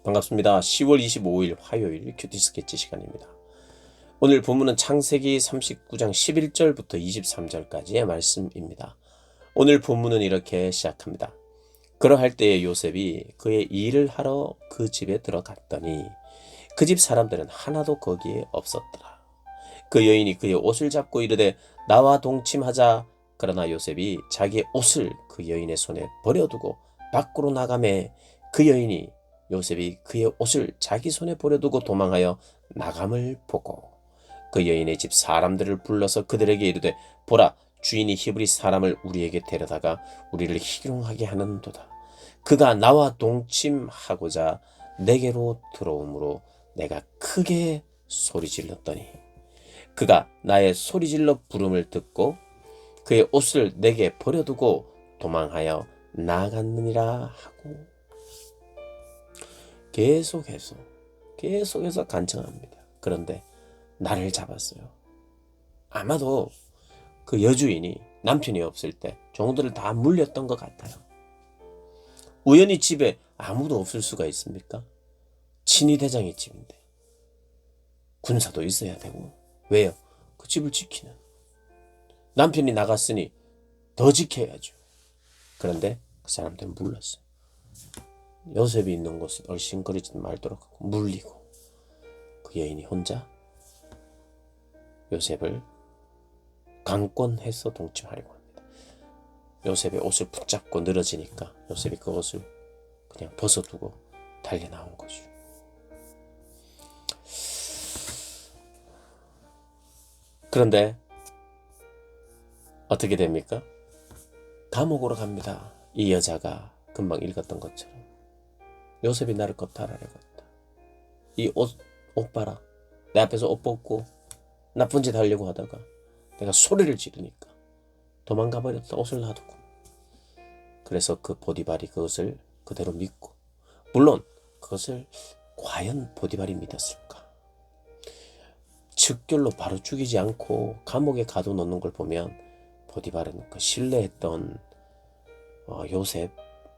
반갑습니다. 10월 25일 화요일 큐티 스케치 시간입니다. 오늘 본문은 창세기 39장 11절부터 23절까지의 말씀입니다. 오늘 본문은 이렇게 시작합니다. 그러할 때에 요셉이 그의 일을 하러 그 집에 들어갔더니 그 집 사람들은 하나도 거기에 없었더라. 그 여인이 그의 옷을 잡고 이르되 나와 동침하자. 그러나 요셉이 자기의 옷을 그 여인의 손에 버려두고 밖으로 나가매 그 여인이 요셉이 그의 옷을 자기 손에 버려두고 도망하여 나감을 보고 그 여인의 집 사람들을 불러서 그들에게 이르되 보라, 주인이 히브리 사람을 우리에게 데려다가 우리를 희롱하게 하는도다. 그가 나와 동침하고자 내게로 들어오므로 내가 크게 소리질렀더니 그가 나의 소리질러 부름을 듣고 그의 옷을 내게 버려두고 도망하여 나갔느니라 하고 계속해서 간청합니다. 그런데 나를 잡았어요. 아마도 그 여주인이 남편이 없을 때 종들을 다 물렸던 것 같아요. 우연히 집에 아무도 없을 수가 있습니까? 친위 대장의 집인데 군사도 있어야 되고. 왜요? 그 집을 지키는. 남편이 나갔으니 더 지켜야죠. 그런데 그 사람들은 물렀어요. 요셉이 있는 곳은 얼씬거리지 말도록 하고 물리고 그 여인이 혼자 요셉을 강권해서 동침하려고 합니다. 요셉의 옷을 붙잡고 늘어지니까 요셉이 그 옷을 그냥 벗어두고 달려 나온 거죠. 그런데 어떻게 됩니까? 감옥으로 갑니다. 이 여자가 금방 읽었던 것처럼 요셉이 나를 겁탈하려고 했다. 이 옷 봐라. 내 앞에서 옷 벗고 나쁜 짓 하려고 하다가 내가 소리를 지르니까 도망가 버렸다. 옷을 놔두고. 그래서 그 보디발이 그것을 그대로 믿고, 물론 그것을 과연 보디발이 믿었을까? 즉결로 바로 죽이지 않고 감옥에 가둬놓는 걸 보면 보디발은 그 신뢰했던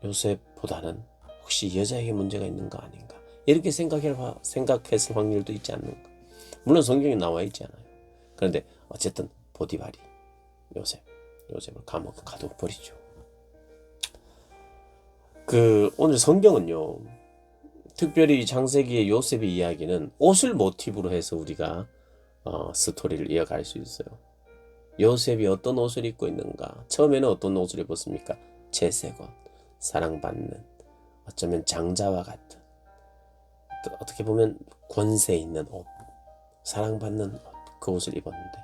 요셉보다는 혹시 여자에게 문제가 있는 거 아닌가, 이렇게 생각했을 확률도 있지 않는가. 물론 성경에 나와 있지 않아요. 그런데 어쨌든 보디발이 요셉을 감옥에 가둬버리죠. 오늘 성경은요, 특별히 창세기의 요셉의 이야기는 옷을 모티브로 해서 우리가 스토리를 이어갈 수 있어요. 요셉이 어떤 옷을 입고 있는가? 처음에는 어떤 옷을 입었습니까? 채색 옷, 사랑받는, 어쩌면 장자와 같은, 어떻게 보면 권세 있는 옷, 사랑받는 옷, 그 옷을 입었는데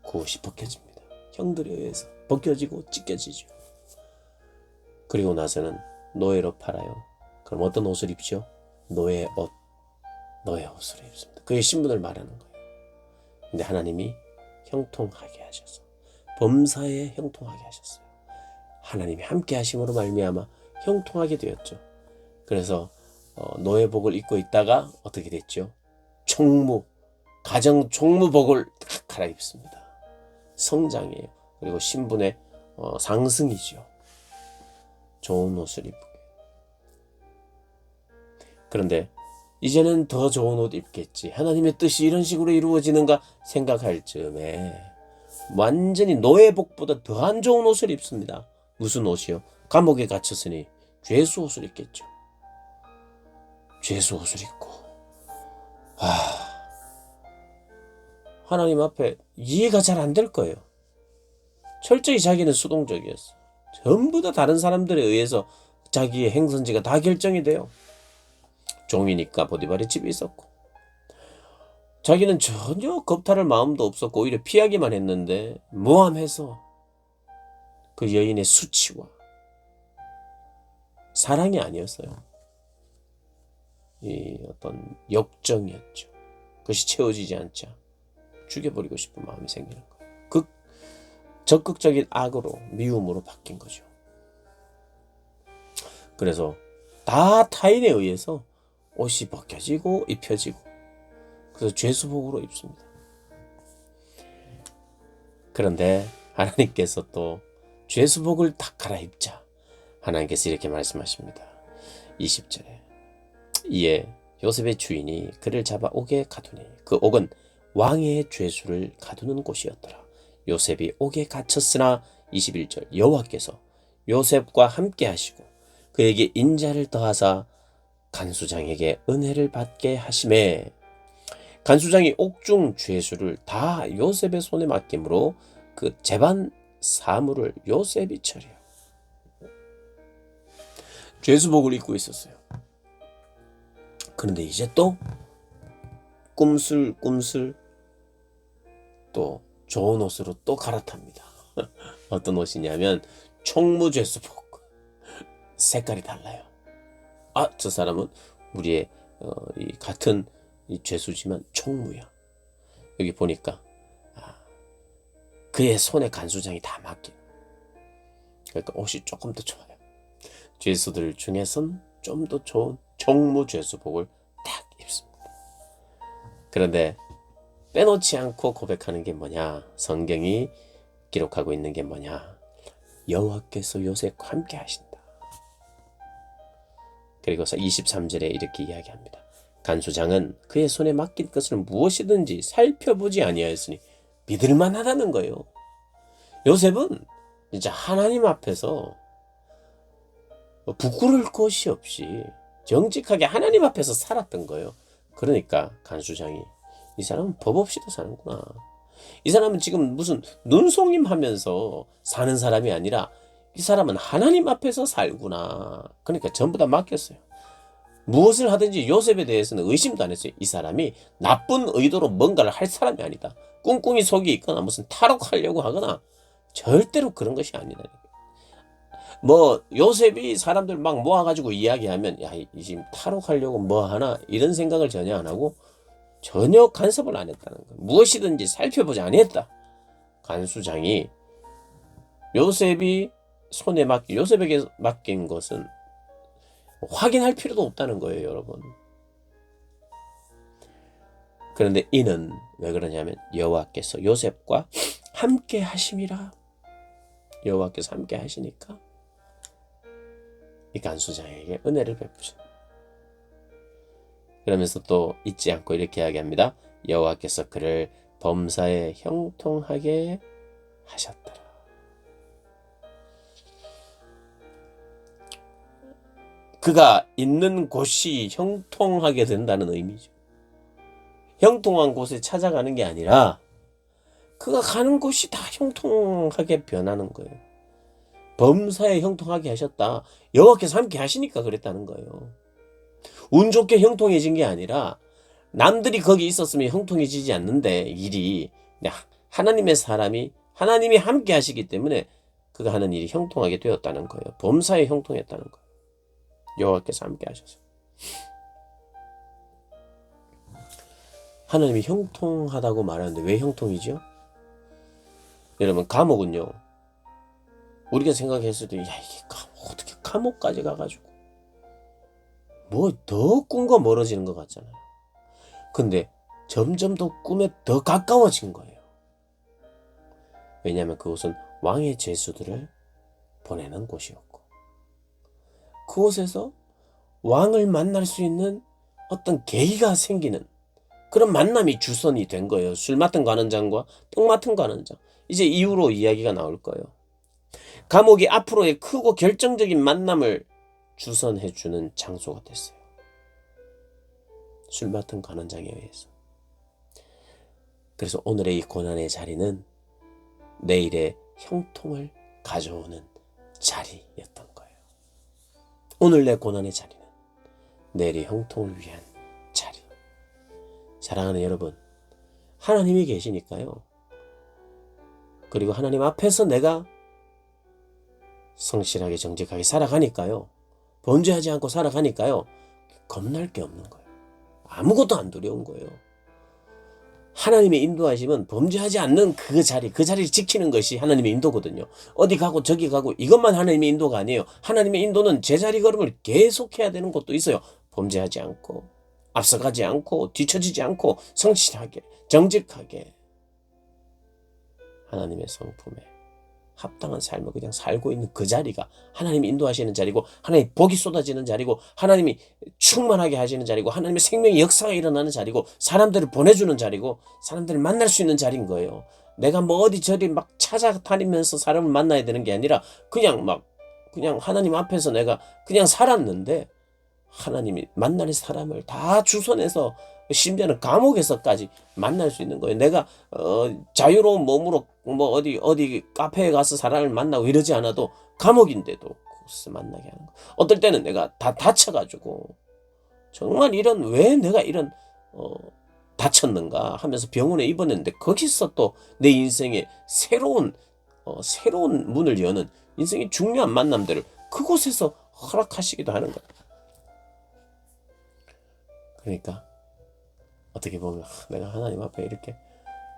그 옷이 벗겨집니다. 형들에 의해서 벗겨지고 찢겨지죠. 그리고 나서는 노예로 팔아요. 그럼 어떤 옷을 입죠? 노예 옷을 입습니다. 그의 신분을 말하는 거예요. 근데 하나님이 형통하게 하셔서, 범사에 형통하게 하셨어요. 하나님이 함께 하심으로 말미암아 형통하게 되었죠. 그래서 노예복을 입고 있다가 어떻게 됐죠? 가정 총무복을 갈아입습니다. 성장이에요. 그리고 신분의 상승이죠. 좋은 옷을 입게. 그런데 이제는 더 좋은 옷 입겠지, 하나님의 뜻이 이런 식으로 이루어지는가 생각할 즈음에 완전히 노예복보다 더한 좋은 옷을 입습니다. 무슨 옷이요? 감옥에 갇혔으니 죄수 옷을 입겠죠. 죄수 옷을 입고, 하나님 앞에 이해가 잘 안 될 거예요. 철저히 자기는 수동적이었어. 전부 다 다른 사람들에 의해서 자기의 행선지가 다 결정이 돼요. 종이니까 보디발의 집에 있었고, 자기는 전혀 겁탈할 마음도 없었고 오히려 피하기만 했는데 모함해서 그 여인의 수치와 사랑이 아니었어요. 이 어떤 역정이었죠. 그것이 채워지지 않자 죽여버리고 싶은 마음이 생기는 거예요. 적극적인 악으로, 미움으로 바뀐 거죠. 그래서 다 타인에 의해서 옷이 벗겨지고 입혀지고, 그래서 죄수복으로 입습니다. 그런데 하나님께서 또 죄수복을 다 갈아입자 하나님께서 이렇게 말씀하십니다. 20절에 이에 요셉의 주인이 그를 잡아 옥에 가두니 그 옥은 왕의 죄수를 가두는 곳이었더라. 요셉이 옥에 갇혔으나 21절 여호와께서 요셉과 함께 하시고 그에게 인자를 더하사 간수장에게 은혜를 받게 하심에 간수장이 옥중 죄수를 다 요셉의 손에 맡김으로 그 재반 사물을 요셉이 처리하고 죄수복을 입고 있었어요. 그런데 이제 또 꼼슬꼼슬 또 좋은 옷으로 또 갈아탑니다. 어떤 옷이냐면 총무죄수복. 색깔이 달라요. 아, 저 사람은 우리의 이 같은 이 죄수지만 총무야. 여기 보니까 그의 손에 간수장이 다 맡긴. 그러니까 옷이 조금 더 좋아요. 죄수들 중에선 좀 더 좋은 총무죄수복을 딱 입습니다. 그런데 빼놓지 않고 고백하는 게 뭐냐? 성경이 기록하고 있는 게 뭐냐? 여호와께서 요셉과 함께 하신다. 그리고서 23절에 이렇게 이야기합니다. 간수장은 그의 손에 맡긴 것을 무엇이든지 살펴보지 아니하였으니 믿을만하다는 거예요. 요셉은 진짜 하나님 앞에서 부끄러울 것이 없이 정직하게 하나님 앞에서 살았던 거예요. 그러니까 간수장이 이 사람은 법 없이도 사는구나. 이 사람은 지금 무슨 눈속임 하면서 사는 사람이 아니라 이 사람은 하나님 앞에서 살구나. 그러니까 전부 다 맡겼어요. 무엇을 하든지 요셉에 대해서는 의심도 안 했어요. 이 사람이 나쁜 의도로 뭔가를 할 사람이 아니다. 꿍꿍이 속이 있거나 무슨 탈옥하려고 하거나 절대로 그런 것이 아니다. 뭐 요셉이 사람들 막 모아가지고 이야기하면 야, 이 지금 탈옥하려고 뭐 하나 이런 생각을 전혀 안 하고 전혀 간섭을 안 했다는 거예요. 무엇이든지 살펴보지 아니했다. 간수장이 요셉에게 맡긴 것은 확인할 필요도 없다는 거예요, 여러분. 그런데 이는 왜 그러냐면 여호와께서 요셉과 함께 하심이라. 여호와께서 함께 하시니까 이 간수장에게 은혜를 베푸신다. 그러면서 또 잊지 않고 이렇게 이야기합니다. 여호와께서 그를 범사에 형통하게 하셨더라. 그가 있는 곳이 형통하게 된다는 의미죠. 형통한 곳에 찾아가는 게 아니라 그가 가는 곳이 다 형통하게 변하는 거예요. 범사에 형통하게 하셨다. 여호와께서 함께 하시니까 그랬다는 거예요. 운 좋게 형통해진 게 아니라 남들이 거기 있었으면 형통해지지 않는데 일이 하나님의 사람이 하나님이 함께 하시기 때문에 그가 하는 일이 형통하게 되었다는 거예요. 범사에 형통했다는 거예요. 여호와께서 함께 하셔서. 하나님이 형통하다고 말하는데 왜 형통이죠? 여러분 감옥은요. 우리가 생각했을 때 야 이게 감옥 어떻게 감옥까지 가가지고 뭐 더 꿈과 멀어지는 것 같잖아요. 근데 점점 더 꿈에 더 가까워진 거예요. 왜냐하면 그곳은 왕의 죄수들을 보내는 곳이었고 그곳에서 왕을 만날 수 있는 어떤 계기가 생기는 그런 만남이 주선이 된 거예요. 술 맡은 관원장과 떡 맡은 관원장. 이제 이후로 이야기가 나올 거예요. 감옥이 앞으로의 크고 결정적인 만남을 주선해주는 장소가 됐어요. 술 맡은 관원장에 의해서. 그래서 오늘의 이 고난의 자리는 내일의 형통을 가져오는 자리였던 거예요. 오늘 내 고난의 자리는 내일의 형통을 위한 자리. 사랑하는 여러분, 하나님이 계시니까요. 그리고 하나님 앞에서 내가 성실하게 정직하게 살아가니까요. 범죄하지 않고 살아가니까요. 겁날 게 없는 거예요. 아무것도 안 두려운 거예요. 하나님의 인도하심은 범죄하지 않는 그 자리를 지키는 것이 하나님의 인도거든요. 어디 가고 저기 가고 이것만 하나님의 인도가 아니에요. 하나님의 인도는 제자리 걸음을 계속해야 되는 것도 있어요. 범죄하지 않고 앞서가지 않고 뒤처지지 않고 성실하게 정직하게 하나님의 성품에 합당한 삶을 그냥 살고 있는 그 자리가 하나님이 인도하시는 자리고, 하나님의 복이 쏟아지는 자리고, 하나님이 충만하게 하시는 자리고, 하나님의 생명의 역사가 일어나는 자리고, 사람들을 보내주는 자리고, 사람들을 만날 수 있는 자리인 거예요. 내가 뭐 어디 저리 막 찾아다니면서 사람을 만나야 되는 게 아니라 그냥 하나님 앞에서 내가 그냥 살았는데, 하나님이 만날 사람을 다 주선해서, 심지어는 감옥에서까지 만날 수 있는 거예요. 내가 자유로운 몸으로 뭐 어디 카페에 가서 사람을 만나고 이러지 않아도 감옥인데도 그것을 만나게 하는 거예요. 어떨 때는 내가 다 다쳐가지고 정말 왜 내가 이런 다쳤는가 하면서 병원에 입원했는데, 거기서 또 내 인생에 새로운 문을 여는 인생의 중요한 만남들을 그곳에서 허락하시기도 하는 거예요. 그러니까 어떻게 보면 내가 하나님 앞에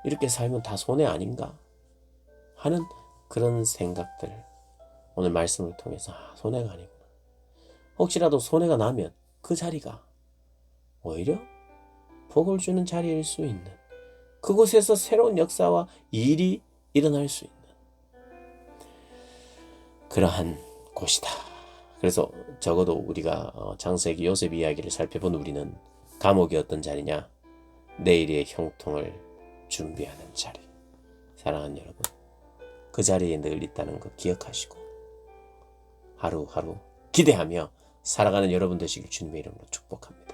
이렇게 살면 다 손해 아닌가 하는 그런 생각들, 오늘 말씀을 통해서 손해가 아니구나. 혹시라도 손해가 나면 그 자리가 오히려 복을 주는 자리일 수 있는, 그곳에서 새로운 역사와 일이 일어날 수 있는 그러한 곳이다. 그래서 적어도 우리가 창세기 요셉 이야기를 살펴본 우리는 감옥이 어떤 자리냐? 내일의 형통을 준비하는 자리. 사랑하는 여러분, 그 자리에 늘 있다는 거 기억하시고 하루하루 기대하며 살아가는 여러분 되시길 주님의 이름으로 축복합니다.